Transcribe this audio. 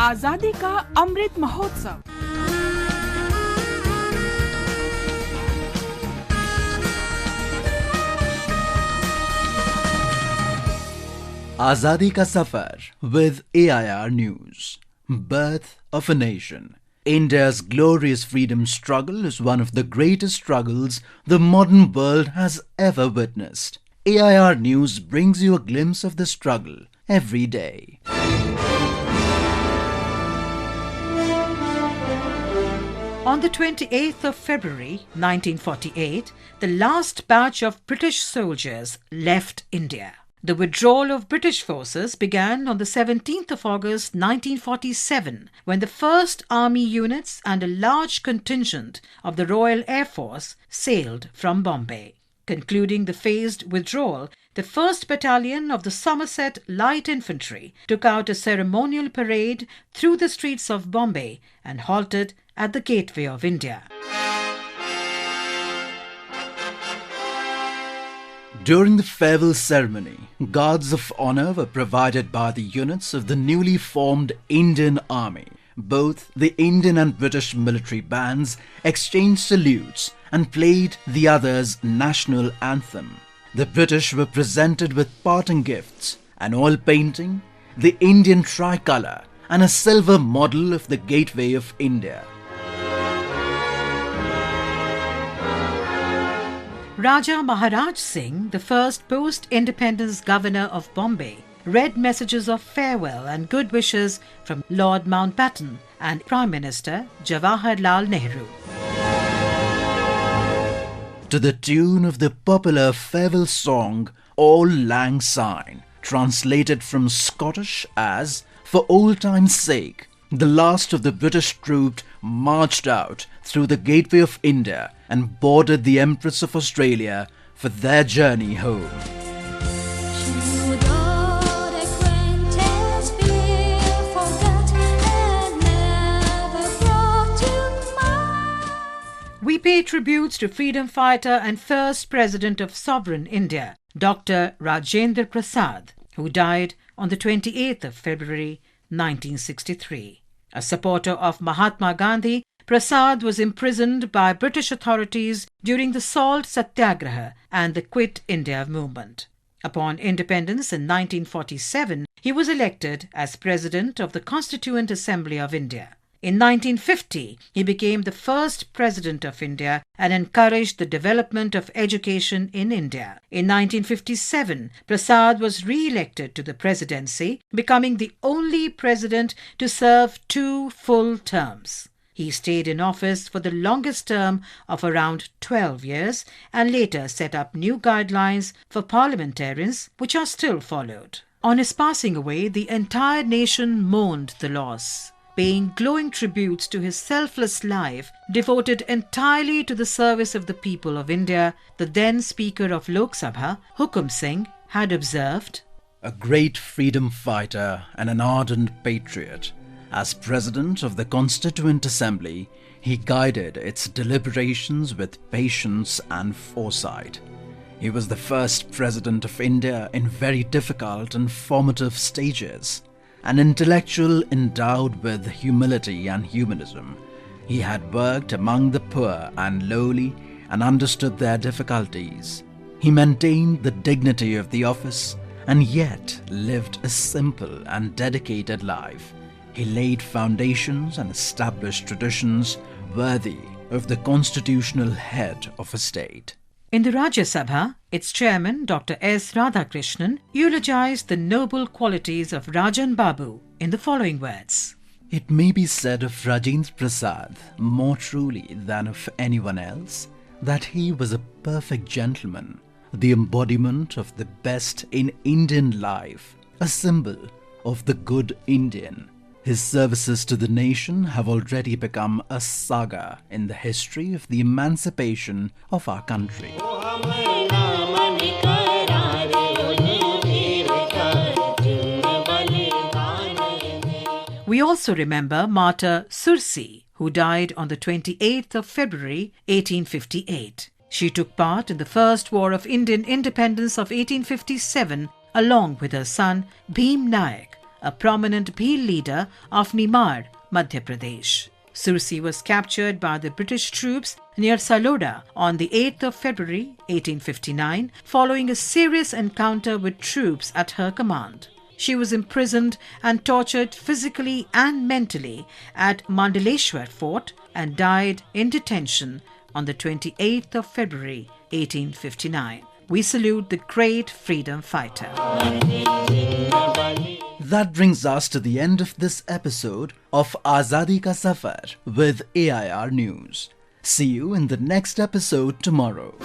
आजादी का Amrit Mahotsav. Azadi ka Safar with AIR News. Birth of a Nation. India's glorious freedom struggle is one of the greatest struggles the modern world has ever witnessed. AIR News brings you a glimpse of the struggle every day. On the 28th of February 1948, the last batch of British soldiers left India. The withdrawal of British forces began on the 17th of August 1947, when the first army units and a large contingent of the Royal Air Force sailed from Bombay. Concluding the phased withdrawal, the 1st Battalion of the Somerset Light Infantry took out a ceremonial parade through the streets of Bombay and halted at the gateway of India. During the farewell ceremony, guards of honour were provided by the units of the newly formed Indian Army. Both the Indian and British military bands exchanged salutes and played the other's national anthem. The British were presented with parting gifts, an oil painting, the Indian tricolour, and a silver model of the gateway of India. Raja Maharaj Singh, the first post-independence Governor of Bombay, read messages of farewell and good wishes from Lord Mountbatten and Prime Minister Jawaharlal Nehru. To the tune of the popular farewell song Auld Lang Syne, translated from Scottish as "For old time's sake," the last of the British troops marched out through the gateway of India and boarded the Empress of Australia for their journey home. We pay tributes to freedom fighter and first President of sovereign India, Dr. Rajendra Prasad, who died on the 28th of February 1963. A supporter of Mahatma Gandhi, Prasad was imprisoned by British authorities during the Salt Satyagraha and the Quit India movement. Upon independence in 1947, he was elected as President of the Constituent Assembly of India. In 1950, he became the first President of India and encouraged the development of education in India. In 1957, Prasad was re-elected to the presidency, becoming the only president to serve 2 full terms. He stayed in office for the longest term of around 12 years and later set up new guidelines for parliamentarians, which are still followed. On his passing away, the entire nation mourned the loss, paying glowing tributes to his selfless life, devoted entirely to the service of the people of India. The then Speaker of Lok Sabha, Hukum Singh, had observed, "A great freedom fighter and an ardent patriot. As President of the Constituent Assembly, he guided its deliberations with patience and foresight. He was the first President of India in very difficult and formative stages. An intellectual endowed with humility and humanism, he had worked among the poor and lowly and understood their difficulties. He maintained the dignity of the office and yet lived a simple and dedicated life. He laid foundations and established traditions worthy of the constitutional head of a state." In the Rajya Sabha, its chairman, Dr. S. Radhakrishnan, eulogized the noble qualities of Rajan Babu in the following words. "It may be said of Rajendra Prasad, more truly than of anyone else, that he was a perfect gentleman, the embodiment of the best in Indian life, a symbol of the good Indian. His services to the nation have already become a saga in the history of the emancipation of our country." We also remember Martyr Sursi, who died on the 28th of February 1858. She took part in the First War of Indian Independence of 1857 along with her son Bhim Naik, a prominent Bhil leader of Nimar, Madhya Pradesh. Sursi was captured by the British troops near Saloda on the 8th of February 1859 following a serious encounter with troops at her command. She was imprisoned and tortured physically and mentally at Mandaleshwar Fort and died in detention on the 28th of February 1859. We salute the great freedom fighter. That brings us to the end of this episode of Azadi Ka Safar with AIR News. See you in the next episode tomorrow.